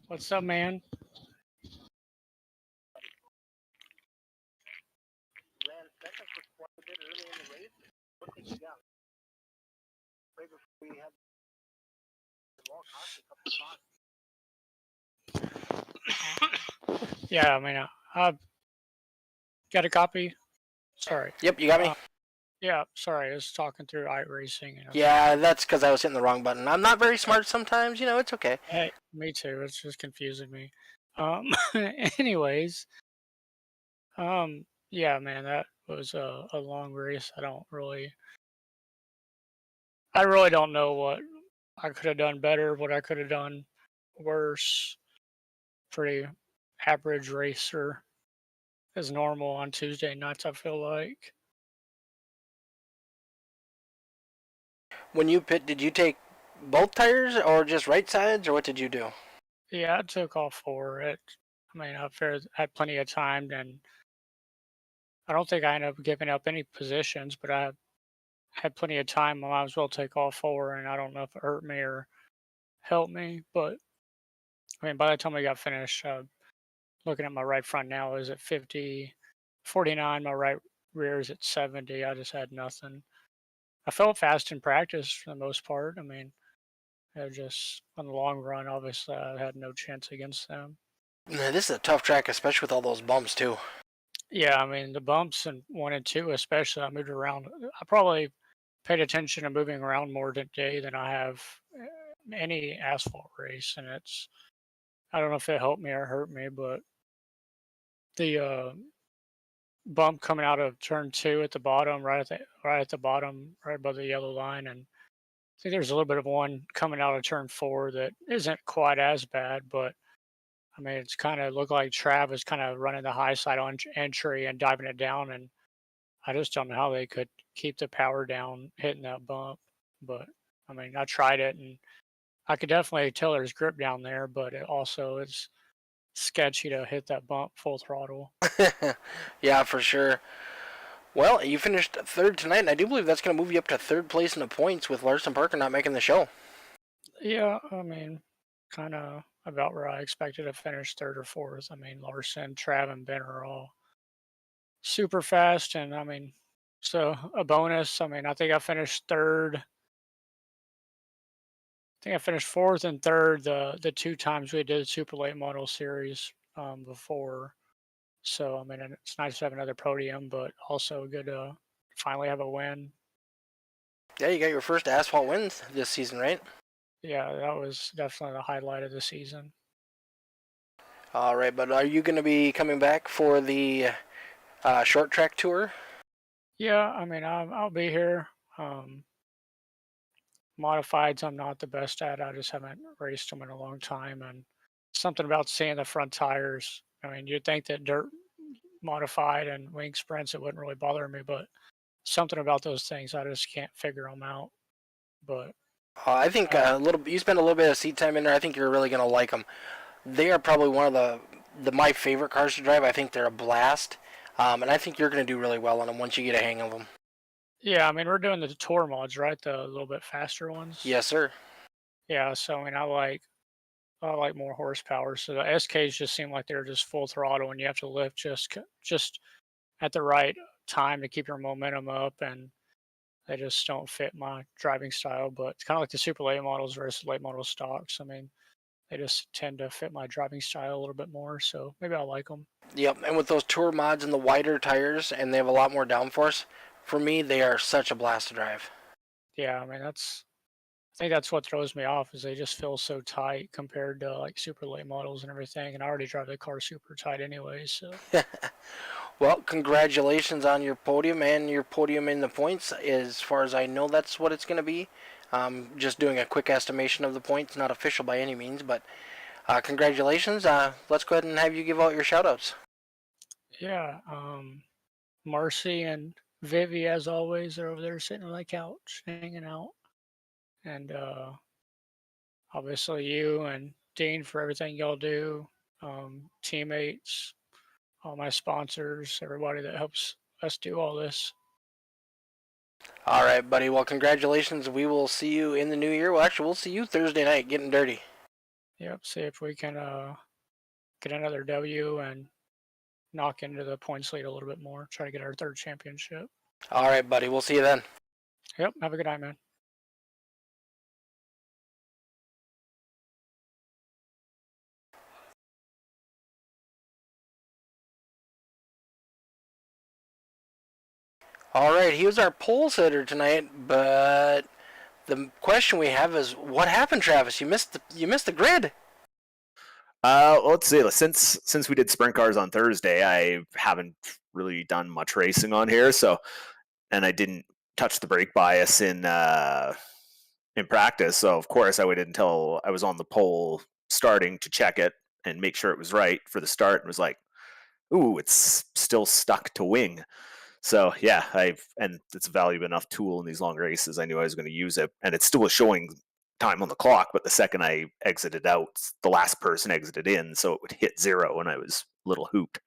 What's up, man? Yeah, I mean, I got a copy. Sorry. Yep, you got me. Yeah, sorry. I was talking through iRacing. And Yeah, that's because I was hitting the wrong button. I'm not very smart sometimes, you know, it's okay. Hey, me too. It's just confusing me. Um, anyways, yeah, man, that was a long race. I really don't know what I could have done better, what I could have done worse. Pretty average racer as normal on Tuesday nights, I feel like. When you pit, did you take both tires or just right sides, or what did you do? Yeah, I took all four. I mean, had plenty of time, and I don't think I ended up giving up any positions, but I had plenty of time. I might as well take all four, and I don't know if it hurt me or helped me. But I mean, by the time we got finished, looking at my right front now is at 50, 49. My right rear is at 70. I just had nothing. I felt fast in practice for the most part. I mean, just on the long run, obviously, I had no chance against them. This is a tough track, especially with all those bumps, too. Yeah, I mean, the bumps in 1 and 2 especially, I moved around. I probably paid attention to moving around more today than I have any asphalt race, and I don't know if it helped me or hurt me, but the bump coming out of turn 2 at the bottom, right at the bottom, right above the yellow line, and I think there's a little bit of one coming out of turn 4 that isn't quite as bad, but I mean, it's kind of looked like Trav was kind of running the high side on entry and diving it down, and I just don't know how they could keep the power down hitting that bump. But I mean, I tried it, and I could definitely tell there's grip down there, but it also is sketchy to hit that bump full throttle. Yeah, for sure. Well, you finished third tonight, and I do believe that's going to move you up to third place in the points with Larson Parker not making the show. Yeah, I mean, kind of about where I expected to finish third or fourth. I mean, Larson, Trav, and Ben are all super fast, and I mean, so a bonus. I mean, I think I finished third. I think I finished fourth and third the 2 times we did Super Late Model Series before. So I mean, it's nice to have another podium, but also good to finally have a win. Yeah, you got your first asphalt win this season, right? Yeah, that was definitely the highlight of the season. All right, but are you going to be coming back for the short track tour? Yeah, I mean, I'll be here. Modifieds, I'm not the best at. I just haven't raced them in a long time, and something about seeing the front tires. I mean, you'd think that dirt modified and wing sprints it wouldn't really bother me, but something about those things I just can't figure them out. But I think you spend a little bit of seat time in there. I think you're really going to like them. They are probably one of the my favorite cars to drive. I think they're a blast, and I think you're going to do really well on them once you get a hang of them. yeah, I mean, we're doing the tour mods, right? The little bit faster ones. Yes, sir. Yeah, so I mean, I like more horsepower. So the SKs just seem like they're just full throttle, and you have to lift just at the right time to keep your momentum up, and they just don't fit my driving style. But it's kind of like the super late models versus late model stocks. I mean, they just tend to fit my driving style a little bit more. So maybe I like them. Yep, and with those tour mods and the wider tires, and they have a lot more downforce, for me, they are such a blast to drive. Yeah, I mean I think that's what throws me off is they just feel so tight compared to like super late models and everything. And I already drive the car super tight anyway. So Well, congratulations on your podium and your podium in the points. As far as I know, that's what it's going to be. Just doing a quick estimation of the points, not official by any means, but congratulations. Let's go ahead and have you give out your shoutouts. yeah, Marcy and Vivi, as always, are over there sitting on the couch hanging out. And obviously, you and Dean for everything y'all do, teammates, all my sponsors, everybody that helps us do all this. All right, buddy. Well, congratulations. We will see you in the new year. Well, actually, we'll see you Thursday night getting dirty. Yep. See if we can get another W and knock into the points lead a little bit more. Try to get our 3rd championship. All right, buddy. We'll see you then. Yep. Have a good night, man. All right, he was our pole sitter tonight, but the question we have is, what happened, Travis? You missed the grid. Let's see. Since we did sprint cars on Thursday, I haven't really done much racing on here. So, and I didn't touch the brake bias in practice. So of course I waited until I was on the pole starting to check it and make sure it was right for the start, and was like, "Ooh, it's still stuck to wing." So yeah, and it's a valuable enough tool in these long races. I knew I was going to use it, and it still was showing time on the clock. But the second I exited out, the last person exited in, so it would hit 0, and I was a little hooped.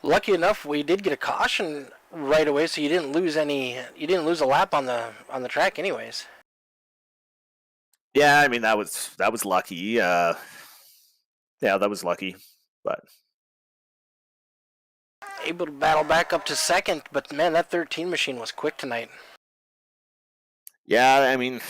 Lucky enough, we did get a caution right away, so you didn't lose a lap on the track, anyways. Yeah, I mean that was lucky. Yeah, that was lucky, but able to battle back up to second, but man, that 13 machine was quick tonight. Yeah, I mean,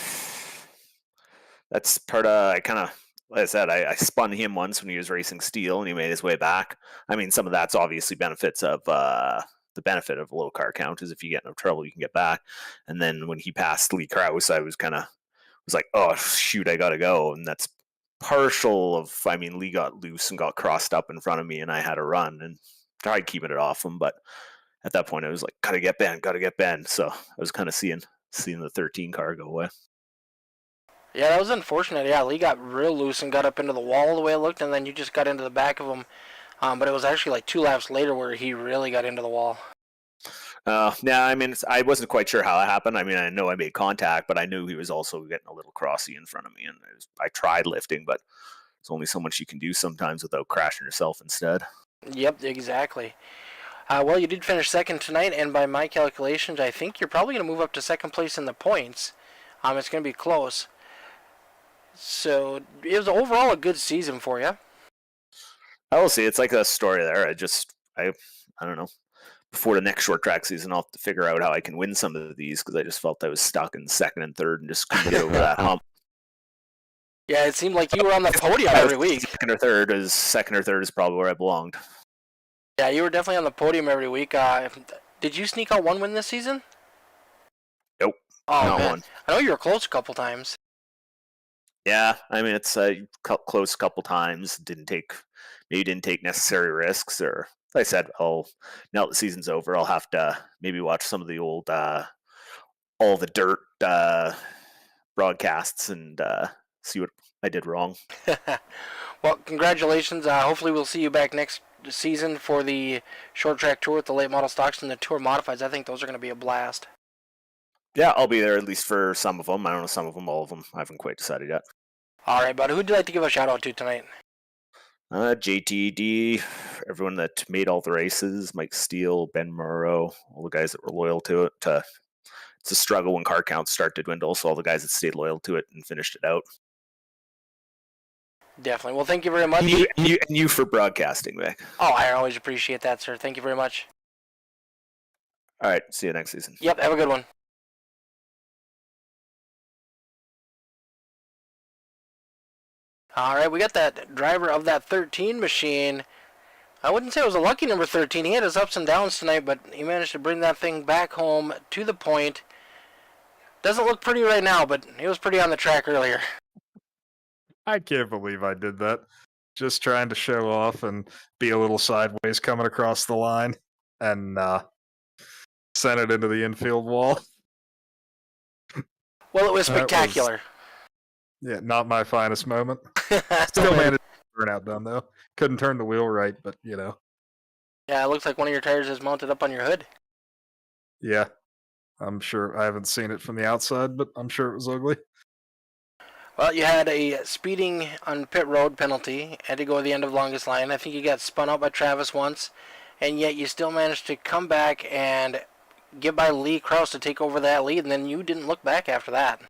that's part of, like I said, I spun him once when he was racing steel and he made his way back. I mean, some of that's obviously benefits of the benefit of a low car count is if you get in trouble, you can get back. And then when he passed Lee Krause, I was like, oh shoot, I gotta go. And that's partial of, I mean, Lee got loose and got crossed up in front of me and I had to run and tried keeping it off him. But at that point I was like, gotta get Ben. So I was kind of seeing the 13 car go away. Yeah, that was unfortunate. Yeah, Lee got real loose and got up into the wall the way it looked, and then you just got into the back of him. But it was actually like 2 laps later where he really got into the wall. Yeah, I mean, I wasn't quite sure how it happened. I mean, I know I made contact, but I knew he was also getting a little crossy in front of me, and I tried lifting, but there's only so much you can do sometimes without crashing yourself instead. Yep, exactly. Well, you did finish second tonight, and by my calculations, I think you're probably going to move up to second place in the points. It's going to be close. So it was overall a good season for you. I will see. It's like a story there. I don't know. Before the next short track season, I'll have to figure out how I can win some of these, because I just felt I was stuck in second and third and just couldn't get over that hump. Yeah, it seemed like you were on the podium every week. Second or third is probably where I belonged. Yeah, you were definitely on the podium every week. Did you sneak out one win this season? Nope. Oh, not man. one. I know you were close a couple times. Yeah, I mean, it's close a couple times. Didn't take necessary risks, or like I said, now that the season's over, I'll have to maybe watch some of the old Allthedirt broadcasts and see what I did wrong. Well, congratulations. Hopefully we'll see you back next season for the short track tour with the late model stocks and the tour modifieds. I think those are going to be a blast. Yeah, I'll be there at least for some of them. I don't know some of them, all of them. I haven't quite decided yet. All right, bud. Who would you like to give a shout out to tonight? JTD, everyone that made all the races, Mike Steele, Ben Murrow, all the guys that were loyal to it. It's a struggle when car counts start to dwindle, so all the guys that stayed loyal to it and finished it out. Definitely. Well, thank you very much. And you for broadcasting, Vic. Oh, I always appreciate that, sir. Thank you very much. All right, see you next season. Yep, have a good one. All right, we got that driver of that 13 machine. I wouldn't say it was a lucky number 13. He had his ups and downs tonight, but he managed to bring that thing back home to the point. Doesn't look pretty right now, but he was pretty on the track earlier. I can't believe I did that. Just trying to show off and be a little sideways coming across the line, and sent it into the infield wall. Well, it was spectacular. Yeah, not my finest moment. Still managed to burn out done, though. Couldn't turn the wheel right, but, you know. Yeah, it looks like one of your tires is mounted up on your hood. Yeah, I'm sure. I haven't seen it from the outside, but I'm sure it was ugly. Well, you had a speeding on pit road penalty. Had to go to the end of longest line. I think you got spun out by Travis once, and yet you still managed to come back and get by Lee Krause to take over that lead, and then you didn't look back after that.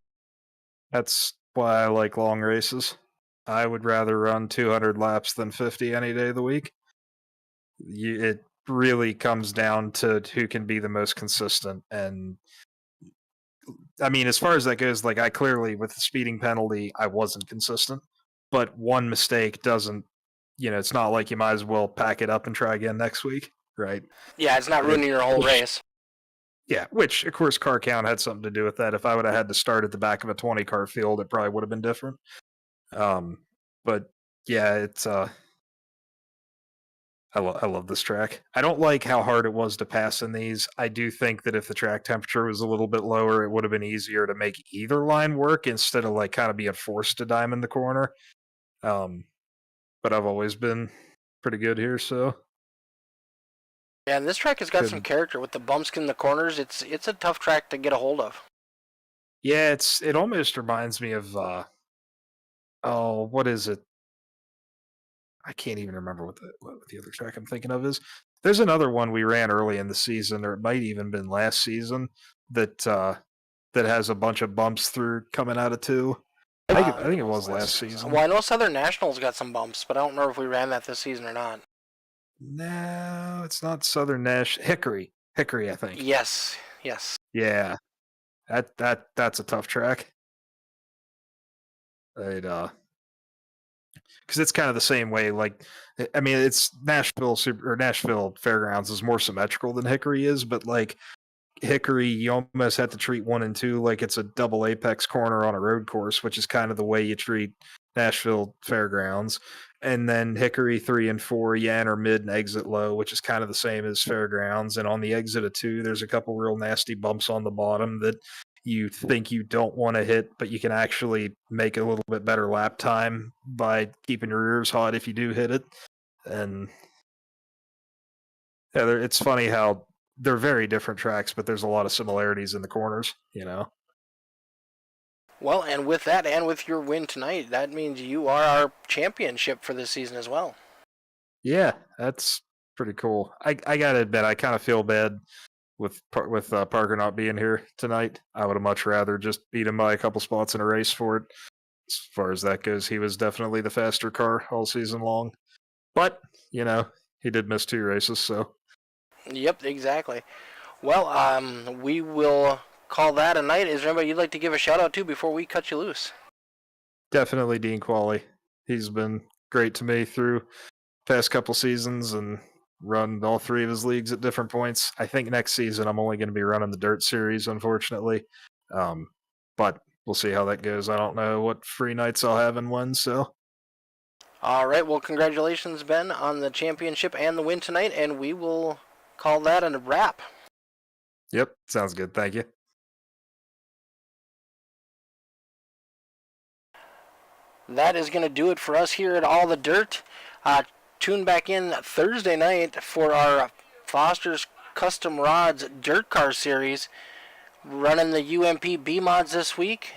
That's why I like long races. I would rather run 200 laps than 50 any day of the week. It really comes down to who can be the most consistent. And I mean, as far as that goes, like I clearly, with the speeding penalty, I wasn't consistent. But one mistake doesn't, it's not like you might as well pack it up and try again next week, right? Yeah, it's not ruining your whole race. Yeah, which, of course, car count had something to do with that. If I would have had to start at the back of a 20-car field, it probably would have been different. But, yeah, it's... I love this track. I don't like how hard it was to pass in these. I do think that if the track temperature was a little bit lower, it would have been easier to make either line work instead of, like, kind of being forced to diamond the corner. But I've always been pretty good here, so... Yeah, and this track has got some character with the bumps in the corners. It's a tough track to get a hold of. Yeah, it almost reminds me of what is it? I can't even remember what the other track I'm thinking of is. There's another one we ran early in the season, or it might even been last season, that has a bunch of bumps through coming out of 2. I think it was last season. Well, I know Southern National's got some bumps, but I don't know if we ran that this season or not. No, it's not Southern Nash. Hickory, I think. Yes. Yeah, that's a tough track. Because it's kind of the same way. Like, I mean, it's Nashville Fairgrounds is more symmetrical than Hickory is, but like Hickory, you almost have to treat 1 and 2 like it's a double apex corner on a road course, which is kind of the way you treat Nashville Fairgrounds. And then Hickory 3 and 4, you enter mid and exit low, which is kind of the same as Fairgrounds. And on the exit of 2, there's a couple real nasty bumps on the bottom that you think you don't want to hit, but you can actually make a little bit better lap time by keeping your rears hot if you do hit it. And yeah, it's funny how they're very different tracks, but there's a lot of similarities in the corners, Well, and with that, and with your win tonight, that means you are our championship for this season as well. Yeah, that's pretty cool. I gotta admit, I kind of feel bad with Parker not being here tonight. I would have much rather just beat him by a couple spots in a race for it. As far as that goes, he was definitely the faster car all season long. But, he did miss 2 races, so. Yep, exactly. Well, we will call that a night. Is there anybody you'd like to give a shout out to before we cut you loose? Definitely Dean Qualley. He's been great to me through past couple seasons and run all 3 of his leagues at different points. I think next season I'm only going to be running the Dirt Series, unfortunately. But we'll see how that goes. I don't know what free nights I'll have and when, so. All right, well, congratulations, Ben, on the championship and the win tonight, and we will call that a wrap. Yep, sounds good. Thank you. That is going to do it for us here at All the Dirt. Tune back in Thursday night for our Foster's Custom Rods Dirt Car Series. Running the UMP B mods this week.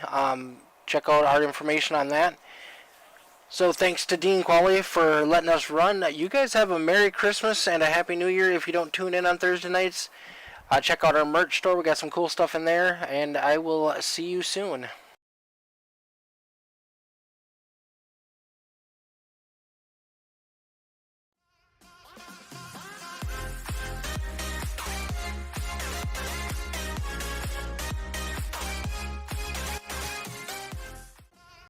Check out our information on that. So thanks to Dean Qualley for letting us run. You guys have a Merry Christmas and a Happy New Year if you don't tune in on Thursday nights. Check out our merch store. We got some cool stuff in there, and I will see you soon.